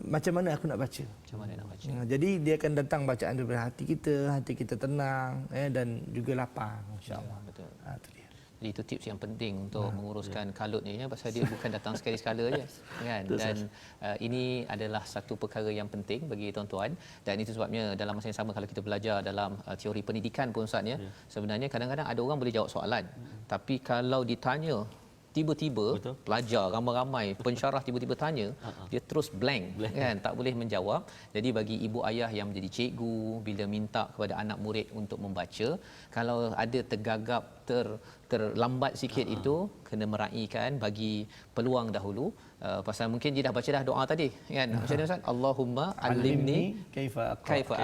macam mana aku nak baca. Jadi dia akan datang bacaan daripada hati kita tenang dan juga lapang, insya-Allah. Betul. Itu dia. Jadi itu tips yang penting untuk menguruskan kalut ni ya, pasal dia bukan datang sekali-sekala je kan. Dan ini adalah satu perkara yang penting bagi tuan-tuan, dan itu sebabnya dalam masa yang sama kalau kita belajar dalam teori pendidikan pun Ustaz ya, sebenarnya kadang-kadang ada orang boleh jawab soalan, tapi kalau ditanya tiba-tiba pelajar ramai-ramai pensyarah tiba-tiba tanya, dia terus blank kan, tak boleh menjawab. Jadi bagi ibu ayah yang menjadi cikgu, bila minta kepada anak murid untuk membaca, kalau ada tergagap terlambat sikit itu kena meraihkan, bagi peluang dahulu. Pasal mungkin dia dah baca dah doa tadi kan, macam mana Ustaz, Allahumma alimni kaifa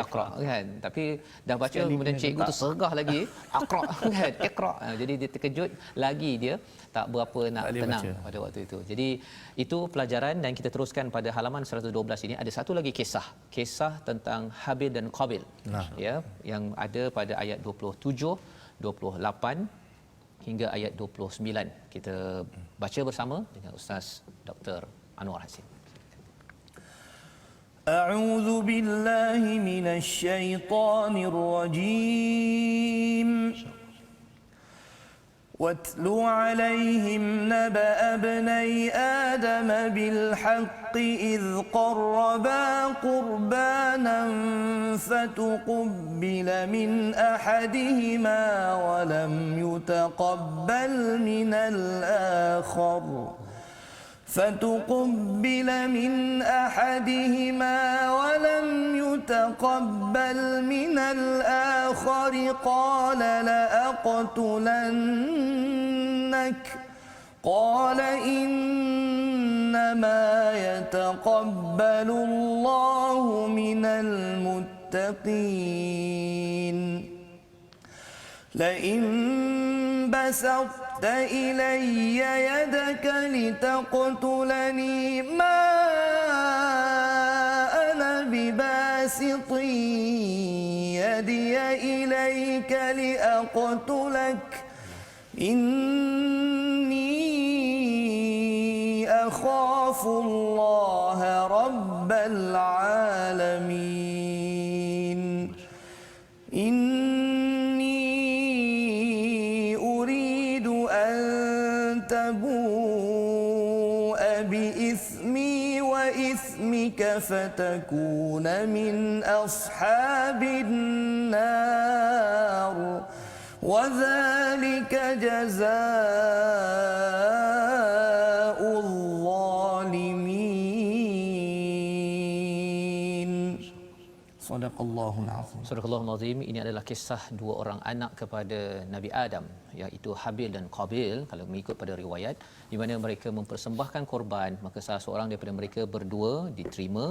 aqra kan, tapi dah baca sekali kemudian cikgu tu sergah lagi aqra kan, iqra. Jadi dia terkejut lagi, dia tak berapa nak tenang baca pada waktu itu. Jadi itu pelajaran, dan kita teruskan pada halaman 112 ini ada satu lagi kisah tentang Habil dan Qabil. Ya, yang ada pada ayat 27, 28 hingga ayat 29. Kita baca bersama dengan Ustaz Dr. Anwar Hasin. A'udzu billahi minasy syaithanir rajim. واتل عليهم نبأ ابني آدم بالحق إذ قربا قربانا فتقبل من أحدهما ولم يتقبل من الآخر فتقبل من أحدهما ولم يتقبل من الآخر قال لأقتلنك قال إنما يتقبل الله من المتقين لئن بسطت إلي يدك لتقتلني ما أنا بباسط يدي إليك لأقتلك إني أخاف الله رب العالمين تبوء بإثمي وإثمك فتكون من أصحاب النار وذلك جزاء الظالمين. Sadaqallahul azim. Sadaqallahul azim. Ini adalah kisah dua orang anak kepada Nabi Adam, iaitu Habil dan Qabil kalau mengikut pada riwayat, di mana mereka mempersembahkan korban, maka salah seorang daripada mereka berdua diterima,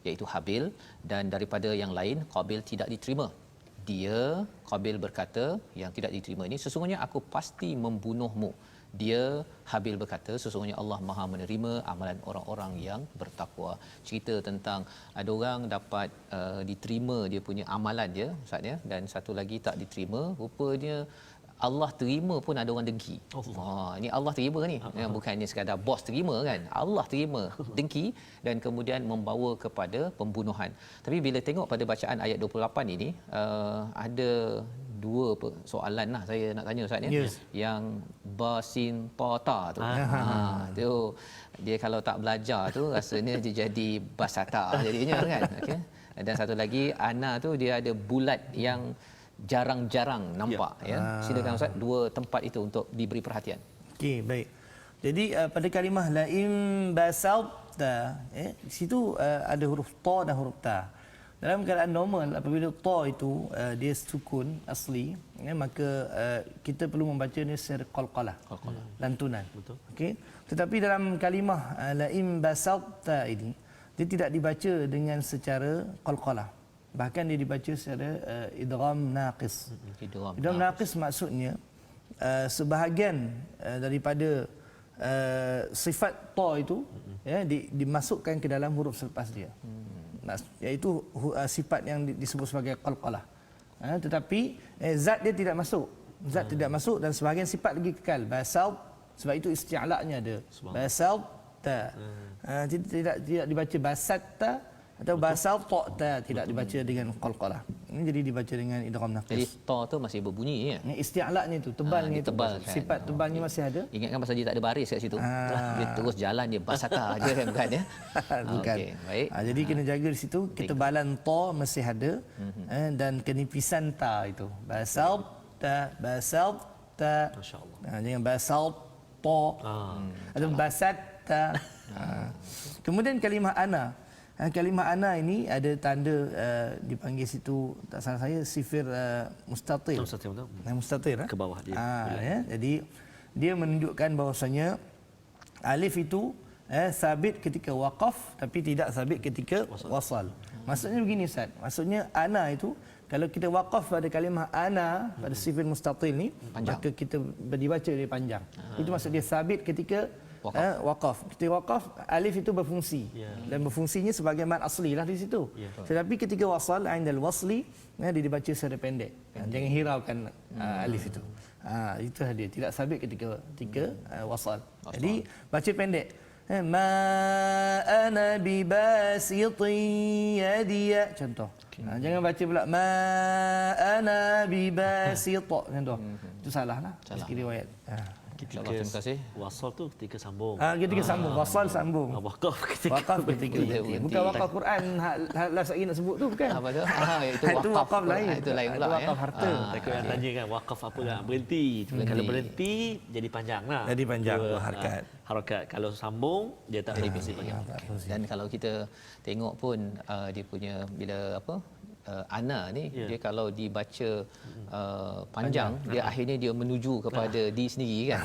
iaitu Habil, dan daripada yang lain Qabil tidak diterima. Qabil berkata yang tidak diterima ini, sesungguhnya aku pasti membunuhmu. Dia Habil berkata, sesungguhnya Allah Maha menerima amalan orang-orang yang bertakwa. Cerita tentang ada orang dapat diterima dia punya amalan dia Ustaz ya, dan satu lagi tak diterima, rupanya Allah terima pun ada orang dengki. Ini Allah terima ni. Bukannya sekadar bos terima kan. Allah terima dengki dan kemudian membawa kepada pembunuhan. Tapi bila tengok pada bacaan ayat 28 ini, ada dua soalan lah saya nak tanya Ustaz ya. Yes. Yang basin pata tu. Tu dia kalau tak belajar tu rasanya dia jadi basata jadinya kan. Okey. Dan satu lagi ana tu dia ada bulat yang jarang-jarang nampak ya. Silakan Ustaz, dua tempat itu untuk diberi perhatian. Okey, baik. Jadi pada kalimah la in basalta di situ ada huruf ta dan huruf ta. Dalam keadaan normal apabila ta itu dia sukun asli maka kita perlu membacanya secara qalqalah. Lantunan. Betul. Okey. Tetapi dalam kalimah la in basalta ini dia tidak dibaca dengan secara qalqalah. Bahkan dia dibaca secara idgham naqis. Idgham naqis maksudnya sebahagian daripada sifat ta itu dimasukkan ke dalam huruf selepas dia. Iaitu sifat yang disebut sebagai qalqalah. Tetapi zat dia tidak masuk. Zat tidak masuk dan sebahagian sifat lagi kekal. Basal, sebab itu isti'la'nya ada. Basal ta. Tidak dibaca basatta atau basal ta, tidak dibaca dengan qalqalah. Ini jadi dibaca dengan idgham naqis. Jadi ta tu masih berbunyi ya. Isti'la'nya itu tebalnya itu. Tebal, kan? Sifat tebalnya masih ada. Ingatkan pasal dia tak ada baris kat situ. Dia terus jalan dia basata aja kan, bukan ya. Bukan. Okey, baik. Jadi kena jaga di situ ketebalan ta masih ada dan kenipisan ta itu. Basal ta, masyaallah. Jangan basal ta. Atau basat ta. Kemudian kalimah ana. Kalimah ana ini ada tanda dipanggil situ, tak salah saya, sifir mustatir. Mustatir ke bawah dia. Ya, jadi dia menunjukkan bahawasanya alif itu sabit ketika waqaf tapi tidak sabit ketika wasal. Maksudnya begini Ustaz. Maksudnya ana itu kalau kita waqaf pada kalimah ana pada sifir mustatil ni, maka kita dibaca dia panjang. Itu maksud dia sabit ketika waqaf. Ketika waqaf alif itu berfungsi dan berfungsinya sebagai mad asli lah di situ. Tetapi ketika wasal indal wasli dia dibaca secara pendek. Jangan hiraukan alif itu. Itu dia tidak sabit ketika wasal. Jadi baca pendek. Ma ana bibasitin yadiya, contoh. Jangan baca pula ma ana bibasit, contoh. Itu salahlah segi riwayat. InsyaAllah, terima kasih. Wasal tu ketika sambung. Ketika sambung, wasal sambung. Waqaf ketika Waqaf ketika berhenti. Bukan waqaf Quran lah saya nak sebut tu, bukan. Apa tu? Itu waqaf lain. Itu lain pula, itu waqaf harta. Takut yang tanya kan waqaf apa kan berhenti. Kalau berhenti jadi panjang lah. Jadi panjang harakat. Harakat. Kalau sambung dia tak jadi fungsi panjang. Dan kalau kita tengok pun dia punya bila ana ni dia kalau dibaca panjang dia akhirnya dia menuju kepada diri sendiri kan.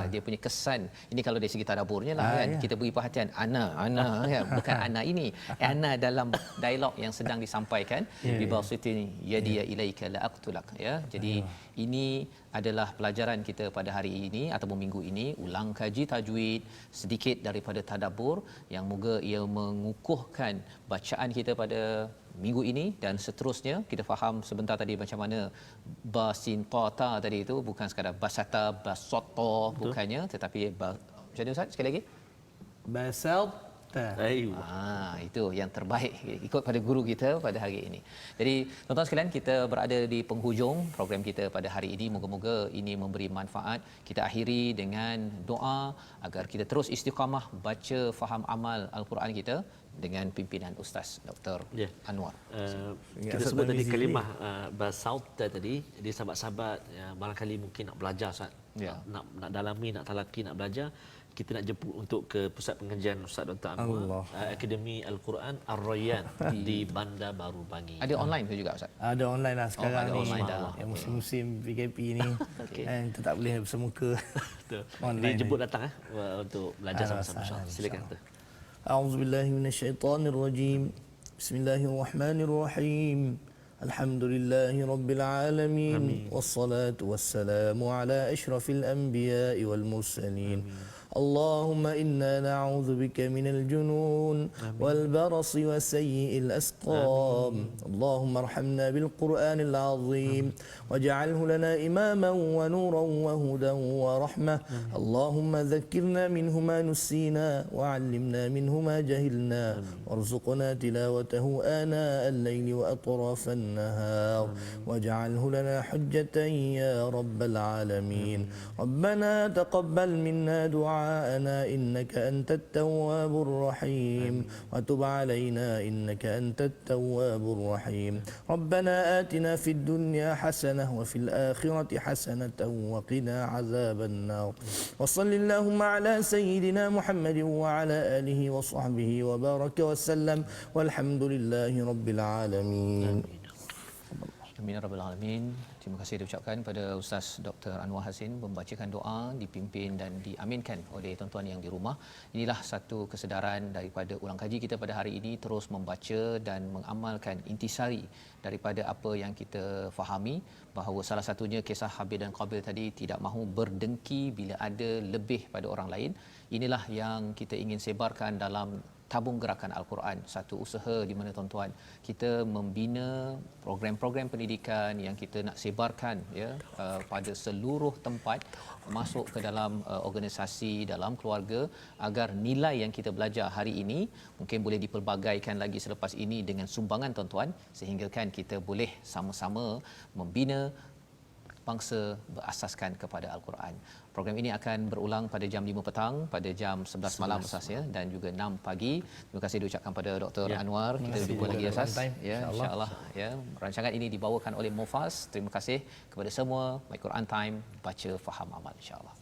Dia punya kesan ini kalau dari segi tadaburnya lah kan. Kita beri perhatian ana kan, bukan ana ini, ana dalam dialog yang sedang disampaikan bi basitin yadi ilaika la aqtulak ya. Jadi ini adalah pelajaran kita pada hari ini ataupun minggu ini, ulang kaji tajwid, sedikit daripada tadabbur yang moga ia mengukuhkan bacaan kita pada minggu ini dan seterusnya. Kita faham sebentar tadi macam mana basin ta tadi itu bukan sekadar basata basoto bukannya, tetapi macam mana Ustaz sekali lagi? Basal Itu yang terbaik ikut pada guru kita pada hari ini. Jadi tuan-tuan sekalian, kita berada di penghujung program kita pada hari ini. Moga-moga ini memberi manfaat. Kita akhiri dengan doa agar kita terus istiqamah baca, faham, amal Al-Quran kita dengan pimpinan Ustaz Dr. Anwar. Kita sebut tadi kalimah basaut tadi. Jadi sahabat-sahabat barangkali mungkin nak belajar Ustaz. Nak dalami, nak talaki, nak belajar, kita nak jemput untuk ke pusat pengajian Ustaz Dr. Anwar, Akademi Al-Quran Ar-Rayyan di Bandar Baru Bangi. Ada online tu juga Ustaz? Ada online lah sekarang ada ni. online dah. Yang musim-musim PKP ni kita tak boleh bersemuka. Dia jemput datang untuk belajar sama-sama insya-Allah. Silakan tu. A'udzubillahi minasyaitonirrajim. Bismillahirrahmanirrahim. Alhamdulillahi rabbil alamin. Wassalatu wassalamu ala asyrafil anbiya'i wal mursalin. اللهم إنا نعوذ بك من الجنون والبرص وسيء الأسقام. اللهم ارحمنا بالقرآن العظيم واجعله لنا إماما ونورا وهدى ورحمة. اللهم ذكرنا منه ما نسينا وعلمنا منه ما جهلنا وارزقنا تلاوته آناء الليل وأطراف النهار واجعله لنا حجة يا رب العالمين. ربنا تقبل منا دعاءنا إنك أنت التواب الرحيم وتب علينا إنك أنت التواب الرحيم. ربنا آتنا في الدنيا حسنة وفي الآخرة حسنة وقنا عذاب النار. وصل اللهم على سيدنا محمد وعلى آله وصحبه وبارك وسلم والحمد لله رب العالمين. Amin ya rabbal alamin. Terima kasih diucapkan pada Ustaz Dr. Anwar Hasin membacakan doa, dipimpin dan diaminkan oleh tuan-tuan yang di rumah. Inilah satu kesedaran daripada ulang kaji kita pada hari ini, terus membaca dan mengamalkan intisari daripada apa yang kita fahami, bahawa salah satunya kisah Habil dan Qabil tadi, tidak mahu berdengki bila ada lebih pada orang lain. Inilah yang kita ingin sebarkan dalam tabung gerakan Al-Quran, satu usaha di mana tuan-tuan kita membina program-program pendidikan yang kita nak sebarkan pada seluruh tempat, masuk ke dalam organisasi, dalam keluarga, agar nilai yang kita belajar hari ini mungkin boleh dipelbagaikan lagi selepas ini dengan sumbangan tuan-tuan, sehingga kan kita boleh sama-sama membina bangsa berasaskan kepada Al-Quran. Program ini akan berulang pada jam 5 petang, pada jam 11 malam asasnya, dan juga 6 pagi. Terima kasih diucapkan pada Dr. Anwar. Kita jumpa lagi asas. Ya, insya-Allah ya. Rancangan ini dibawakan oleh Mufas. Terima kasih kepada semua. My Quran Time, baca faham amal insya-Allah.